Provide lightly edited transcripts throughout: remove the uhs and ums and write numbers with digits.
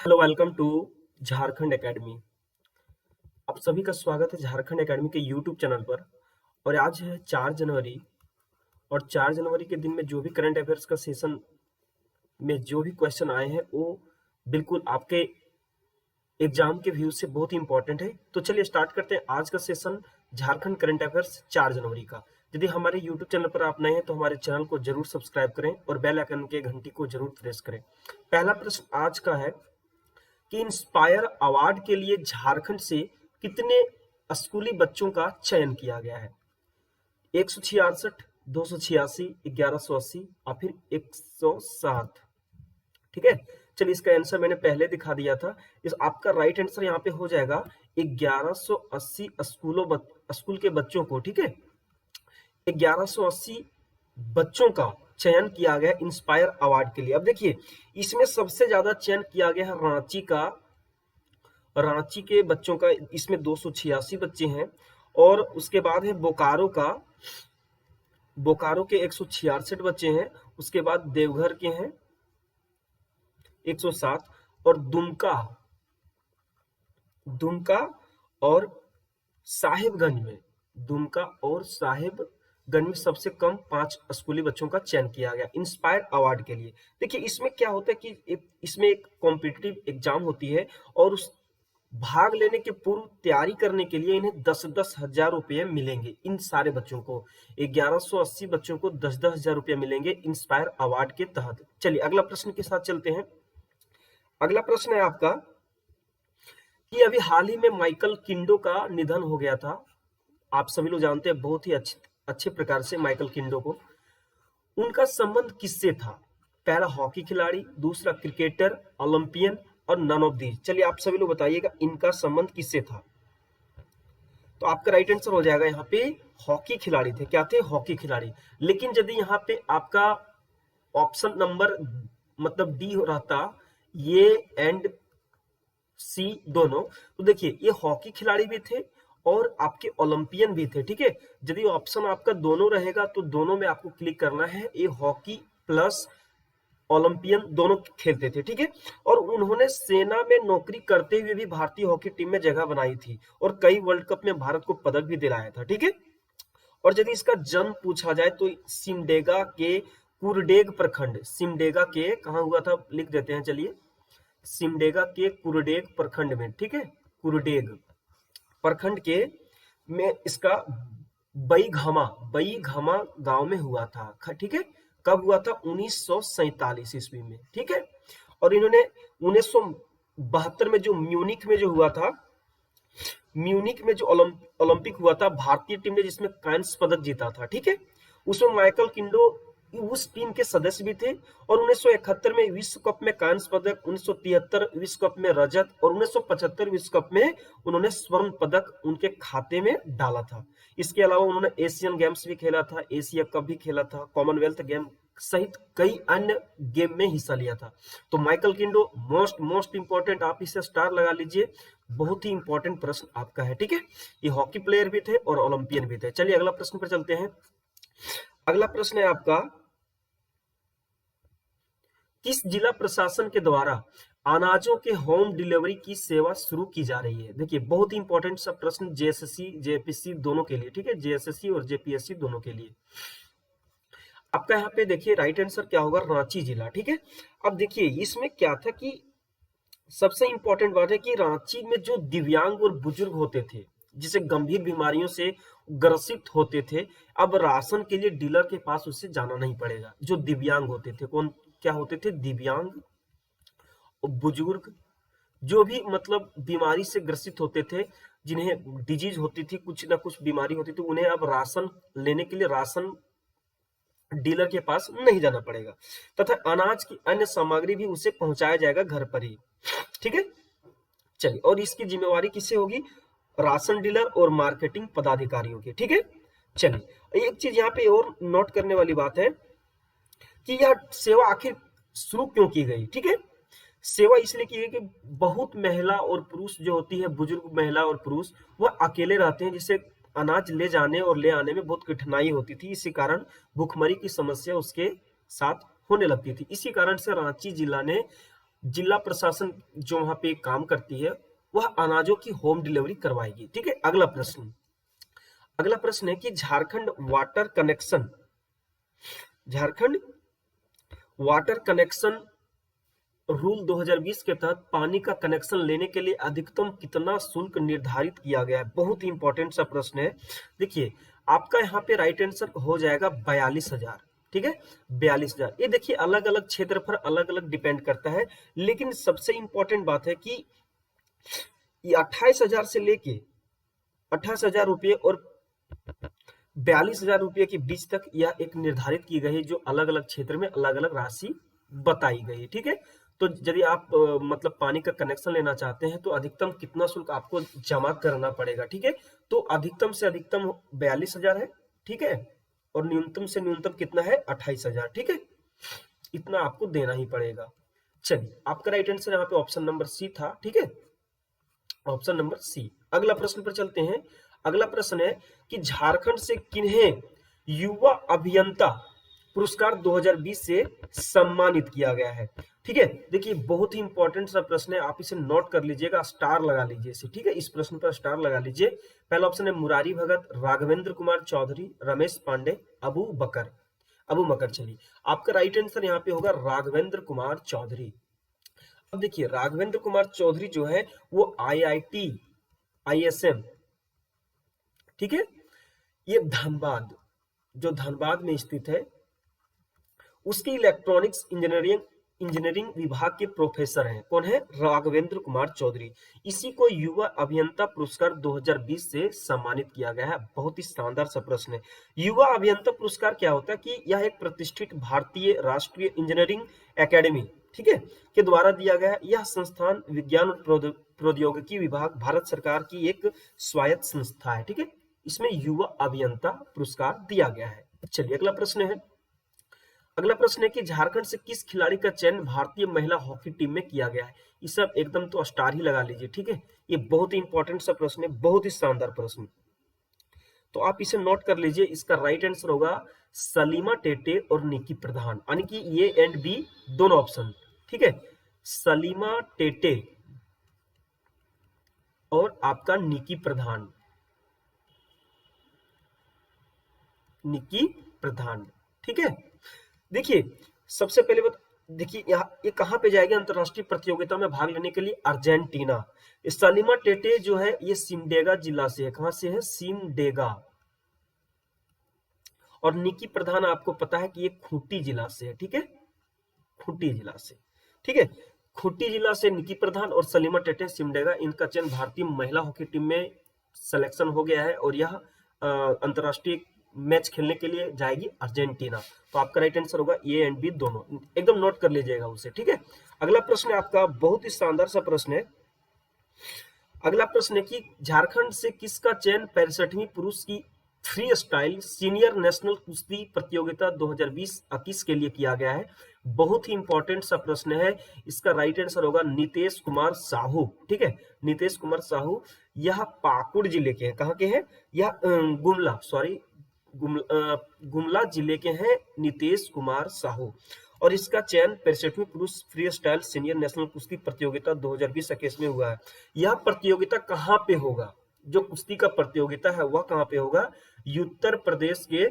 Hello, welcome to Jharkhand academy. आप सभी का स्वागत है झारखंड एकेडमी के यूट्यूब चैनल पर। और आज है 4 जनवरी, और 4 जनवरी के दिन में जो भी करंट अफेयर्स का सेशन में जो भी क्वेश्चन आए हैं वो बिल्कुल आपके एग्जाम के व्यू से बहुत ही इंपॉर्टेंट है। तो चलिए स्टार्ट करते हैं आज का सेशन, झारखंड करंट अफेयर्स 4 जनवरी का। यदि हमारे यूट्यूब चैनल पर आप नए हैं तो हमारे चैनल को जरूर सब्सक्राइब करें और बेल आइकन के घंटी को जरूर प्रेस करें। पहला प्रश्न आज का है कि इंस्पायर अवार्ड के लिए झारखंड से कितने स्कूली बच्चों का चयन किया गया है? 166, 286, 1180 और फिर 107। ठीक है, चलिए इसका आंसर मैंने पहले दिखा दिया था। इस आपका राइट आंसर यहाँ पे हो जाएगा 1180 स्कूल के बच्चों को। ठीक है, 1180 बच्चों का चयन किया गया इंस्पायर अवार्ड के लिए। अब देखिए, इसमें सबसे ज्यादा चयन किया गया है रांची के बच्चों का। इसमें 286 बच्चे हैं। और उसके बाद है बोकारो के 166 बच्चे हैं। उसके बाद देवघर के हैं 107। और दुमका और साहिबगंज में सबसे कम 5 स्कूली बच्चों का चयन किया गया इंस्पायर अवार्ड के लिए। देखिए, इसमें क्या होता है कि इसमें एक कॉम्पिटिटिव एग्जाम होती है और उस भाग लेने के पूर्व तैयारी करने के लिए इन्हें 10-10 हजार रुपये मिलेंगे। इन सारे बच्चों को 1180 बच्चों को 10-10 हजार रुपये मिलेंगे इंस्पायर अवार्ड के तहत। चलिए अगला प्रश्न के साथ चलते हैं। अगला प्रश्न है आपका कि अभी हाल ही में माइकल किंडो का निधन हो गया था। आप सभी लोग जानते हैं बहुत ही अच्छे प्रकार से माइकल किंडो को। उनका संबंध किससे था? पहला हॉकी खिलाड़ी, दूसरा क्रिकेटर, ओलंपियन और नन ऑफ दीज। चलिए आप सभी लोग बताइएगा इनका संबंध किससे था। तो आपका राइट आंसर हो जाएगा यहाँ पे हॉकी खिलाड़ी थे। क्या थे? हॉकी खिलाड़ी। लेकिन यदि यहाँ पे आपका ऑप्शन नंबर मतलब डी हो रहता, ये एंड सी दोनों, तो देखिए ये हॉकी खिलाड़ी भी थे और आपके ओलंपियन भी थे। ठीक है, यदि ऑप्शन आपका दोनों रहेगा तो दोनों में आपको क्लिक करना है। ये हॉकी प्लस ओलंपियन दोनों खेलते थे। ठीक है, और उन्होंने सेना में नौकरी करते हुए भी भारतीय हॉकी टीम में जगह बनाई थी और कई वर्ल्ड कप में भारत को पदक भी दिलाया था। ठीक है, और यदि इसका जन्म पूछा जाए तो सिमडेगा के सिमडेगा के कहाँ हुआ था लिख देते हैं। चलिए, सिमडेगा के कुरडेग प्रखंड में। ठीक है, कुरडेग प्रखंड के में इसका बई घामा गांव में हुआ था। ठीक है, कब हुआ था? 1947 ईस्वी में। ठीक है, और इन्होंने 1972 में जो म्यूनिख में जो हुआ था, म्यूनिख में जो ओलंपिक हुआ था, भारतीय टीम ने जिसमें कांस्य पदक जीता था। ठीक है, उसमें माइकल किंडो उस टीम के सदस्य भी थे। और 1971 में विश्व कप में कांस्य पदक, 1973 विश्व कप में रजत और 1975 विश्व कप में उन्होंने स्वर्ण पदक उनके खाते में डाला था। इसके अलावा उन्होंने एशियन गेम्स भी खेला था, एशिया कप भी खेला था, कॉमनवेल्थ गेम सहित कई अन्य गेम में हिस्सा लिया था। तो माइकल किंडो मोस्ट इंपॉर्टेंट, आप इसे स्टार लगा लीजिए। बहुत ही इंपॉर्टेंट प्रश्न आपका है। ठीक है, ये हॉकी प्लेयर भी थे और ओलंपियन भी थे। चलिए अगला प्रश्न पर चलते हैं। अगला प्रश्न है आपका, किस जिला प्रशासन के द्वारा अनाजों के होम डिलीवरी की सेवा शुरू की जा रही है? देखिए बहुत ही इंपॉर्टेंट सा प्रश्न, जेएसएससी जेपीएससी दोनों के लिए। ठीक है, जेएसएससी और जेपीएससी दोनों के लिए। आपका यहाँ पे देखिए राइट आंसर क्या होगा? रांची जिला। ठीक है, अब देखिए इसमें क्या था कि सबसे इंपॉर्टेंट बात है कि रांची में जो दिव्यांग और बुजुर्ग होते थे, जिसे गंभीर बीमारियों से ग्रसित होते थे, अब राशन के लिए डीलर के पास उसे जाना नहीं पड़ेगा। जो दिव्यांग होते थे, कौन क्या होते थे? दिव्यांग और बुजुर्ग, जो भी मतलब बीमारी से ग्रसित होते थे, जिन्हें डिजीज होती थी, कुछ ना कुछ बीमारी होती थी, उन्हें अब राशन लेने के लिए राशन डीलर के पास नहीं जाना पड़ेगा, तथा अनाज की अन्य सामग्री भी उसे पहुंचाया जाएगा घर पर ही। ठीक है, चलिए, और इसकी जिम्मेवारी किससे होगी? राशन डीलर और मार्केटिंग पदाधिकारियों की। ठीक है, चलिए एक चीज यहाँ पे और नोट करने वाली बात है कि यह सेवा आखिर शुरू क्यों की गई। ठीक है, सेवा इसलिए की गई कि बहुत महिला और पुरुष जो होती है, बुजुर्ग महिला और पुरुष, वह अकेले रहते हैं, जिससे अनाज ले जाने और ले आने में बहुत कठिनाई होती थी। इसी कारण भूखमरी की समस्या उसके साथ होने लगती थी। इसी कारण से रांची जिला ने जिला प्रशासन जो वहां पे काम करती है वह अनाजों की होम डिलीवरी करवाएगी। ठीक है, अगला प्रश्न है कि झारखंड वाटर कनेक्शन रूल 2020 के तहत पानी का कनेक्शन लेने के लिए अधिकतम कितना शुल्क निर्धारित किया गया है? बहुत ही इंपॉर्टेंट सा प्रश्न है। देखिए आपका यहाँ पे राइट आंसर हो जाएगा 42,000। ठीक है, 42,000। ये देखिए अलग अलग क्षेत्र पर अलग अलग डिपेंड करता है, लेकिन सबसे इंपॉर्टेंट बात है कि ये 28,000 से लेके 28,000 रुपये और 42,000 रुपये के बीच तक यह एक निर्धारित की गई है, जो अलग अलग क्षेत्र में अलग अलग राशि बताई गई है। ठीक है, तो यदि आप मतलब पानी का कनेक्शन लेना चाहते हैं तो अधिकतम कितना शुल्क आपको जमा करना पड़ेगा। ठीक है, तो अधिकतम से अधिकतम 42,000 है। ठीक है, और न्यूनतम से न्यूनतम कितना है? 28,000। ठीक है, इतना आपको देना ही पड़ेगा। चलिए आपका राइट आंसर यहाँ पे ऑप्शन नंबर सी था। ठीक है, ऑप्शन नंबर सी। अगला प्रश्न पर चलते हैं। अगला प्रश्न है कि झारखंड से किन्हें युवा अभियंता पुरस्कार 2020 से सम्मानित किया गया है? ठीक है, देखिए बहुत ही इंपॉर्टेंट सा प्रश्न है, आप इसे नोट कर लीजिएगा, स्टार लगा लीजिए इसे। ठीक है, इस प्रश्न पर स्टार लगा लीजिए। पहला ऑप्शन है मुरारी भगत, राघवेंद्र कुमार चौधरी, रमेश पांडे, अबू मकर। चलिए आपका राइट आंसर यहाँ पे होगा राघवेंद्र कुमार चौधरी। अब देखिए राघवेंद्र कुमार चौधरी जो है वो IIT ISM, ठीक है, ये धनबाद में स्थित है, उसकी इलेक्ट्रॉनिक्स इंजीनियरिंग विभाग के प्रोफेसर हैं। कौन है? राघवेंद्र कुमार चौधरी। इसी को युवा अभियंता पुरस्कार 2020 से सम्मानित किया गया है। बहुत ही शानदार सा प्रश्न है। युवा अभियंता पुरस्कार क्या होता है कि यह एक प्रतिष्ठित भारतीय राष्ट्रीय इंजीनियरिंग एकेडमी, ठीक है, के द्वारा दिया गया है। यह संस्थान विज्ञान और प्रौद्योगिकी विभाग भारत सरकार की एक स्वायत्त संस्था है। ठीक है, इसमें युवा अभियंता पुरस्कार दिया गया है। चलिए अगला प्रश्न है कि झारखंड से किस खिलाड़ी का चयन भारतीय महिला हॉकी टीम में किया गया है? ये सब एकदम तो स्टार ही लगा लीजिए। ठीक है, ये बहुत ही इंपॉर्टेंट सा प्रश्न है, बहुत ही शानदार प्रश्न, तो आप इसे नोट कर लीजिए। इसका राइट आंसर होगा सलीमा टेटे और निकी प्रधान, यानी कि ए एंड बी दोनों ऑप्शन। ठीक है, सलीमा टेटे और आपका निकी प्रधान। ठीक है, देखिए सबसे पहले देखिए यहाँ ये कहां पे जाएगी अंतरराष्ट्रीय प्रतियोगिता में भाग लेने के लिए? अर्जेंटीना। सलीमा टेटे जो है ये सिमडेगा जिला से है। कहां से है? सिमडेगा। और निकी प्रधान आपको पता है कि ये खूंटी जिला से है। ठीक है, खूंटी जिला से। ठीक है, खूंटी जिला से निकी प्रधान और सलीमा टेटे सिमडेगा, इनका चयन भारतीय महिला हॉकी टीम में सिलेक्शन हो गया है और यह अंतरराष्ट्रीय मैच खेलने के लिए जाएगी अर्जेंटीना। तो आपका राइट आंसर होगा ए एंड बी दोनों, एकदम नोट कर लीजिएगा उसे। ठीक है, अगला प्रश्न है आपका बहुत ही शानदार सा प्रश्न है। अगला प्रश्न है कि झारखंड से किसका चयन 65वीं पुरुष की फ्री स्टाइल सीनियर नेशनल कुश्ती प्रतियोगिता 2020-21 के लिए किया गया है? बहुत ही इंपॉर्टेंट सा प्रश्न है। इसका राइट आंसर होगा नितेश कुमार साहू। ठीक है, नितेश कुमार साहू। यह पाकुड़ जिले के हैं। कहाँ के हैं? यह गुमला जिले के हैं नितेश कुमार साहू। और इसका चयन 65वीं पुरुष फ्री स्टाइल सीनियर नेशनल कुश्ती प्रतियोगिता 2020-21 में हुआ है। यह प्रतियोगिता कहाँ पे होगा? जो कुश्ती का प्रतियोगिता है वह कहाँ पे होगा? उत्तर प्रदेश के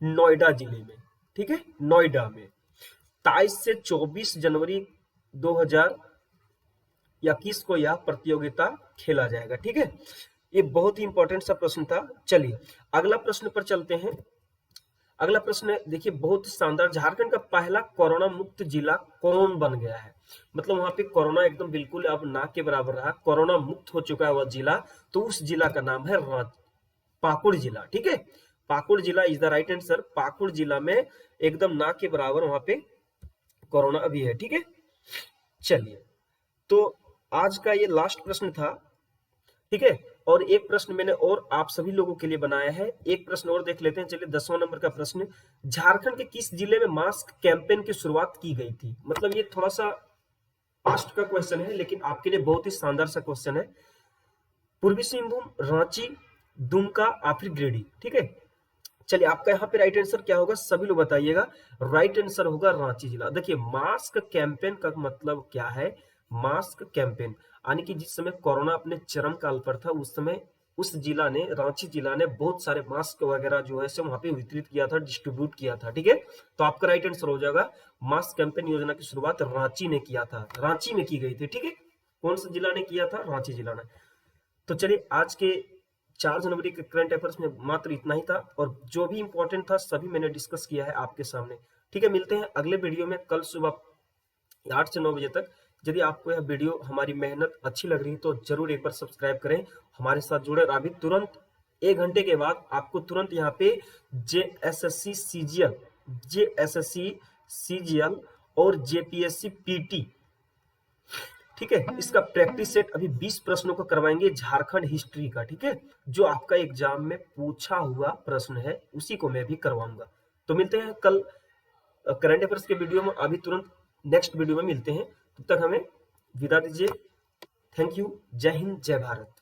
नोएडा जिले में। ठीक है, नोएडा में 23 से 24 जनवरी 2021 को यह प्रतियोगिता खेला जाएगा। ठीक है, ये बहुत ही इंपॉर्टेंट सा प्रश्न था। चलिए अगला प्रश्न पर चलते हैं। अगला प्रश्न देखिए बहुत शानदार, झारखंड का पहला कोरोना मुक्त जिला कौन बन गया है? मतलब वहां पे कोरोना एकदम बिल्कुल अब ना के बराबर रहा, कोरोना मुक्त हो चुका है वह जिला, तो उस जिला का नाम है पाकुड़ जिला। ठीक है, पाकुड़ जिला is the right answer. Pakur जिला में एकदम ना के बराबर वहां पे कोरोना अभी है। ठीक है, चलिए तो आज का ये लास्ट प्रश्न था। ठीक है, और एक प्रश्न मैंने और आप सभी लोगों के लिए बनाया है, एक प्रश्न और देख लेते हैं। चलिए 10वां नंबर का प्रश्न, झारखंड के किस जिले में मास्क कैंपेन की शुरुआत की गई थी? मतलब ये थोड़ा सा पास्ट का क्वेश्चन है, लेकिन आपके लिए बहुत ही शानदार सा क्वेश्चन है। पूर्वी सिंहभूम, रांची, दुमका या फिर गिरिडीह? ठीक है, चलिए आपका यहाँ पे राइट आंसर क्या होगा, सभी लोग बताइएगा। राइट आंसर होगा रांची जिला। देखिए मास्क कैंपेन का मतलब क्या है, मास्क कैंपेन यानी कि जिस समय कोरोना अपने चरम काल पर था उस समय उस जिला ने, रांची जिला ने बहुत सारे मास्क वगैरह जो है सो वहां पे वितरित किया था, डिस्ट्रीब्यूट किया था। ठीक है, तो आपका राइट आंसर हो जाएगा मास्क कैंपेन योजना की शुरुआत रांची ने किया था, रांची में की गई थी। ठीक है, कौन सा जिला ने किया था, रांची जिला ने। तो चलिए आज के 4 जनवरी के करंट अफेयर्स में मात्र इतना ही था, और जो भी इंपॉर्टेंट था सभी मैंने डिस्कस किया है आपके सामने। ठीक है, मिलते हैं अगले वीडियो में कल सुबह 8 से 9 बजे तक। यदि आपको यह वीडियो, हमारी मेहनत अच्छी लग रही है तो जरूर एक बार सब्सक्राइब करें, हमारे साथ जुड़े। और अभी तुरंत 1 घंटे के बाद आपको तुरंत यहाँ पे जेएसएससी सीजीएल, जेएसएससी सीजीएल और जेपीएससी पीटी, ठीक है, इसका प्रैक्टिस सेट अभी 20 प्रश्नों का करवाएंगे झारखंड हिस्ट्री का। ठीक है, जो आपका एग्जाम में पूछा हुआ प्रश्न है उसी को मैं भी करवाऊंगा। तो मिलते हैं कल करंट अफेयर्स के वीडियो में, अभी तुरंत नेक्स्ट वीडियो में मिलते हैं। तब तक हमें विदा दीजिए। थैंक यू, जय हिंद, जय भारत।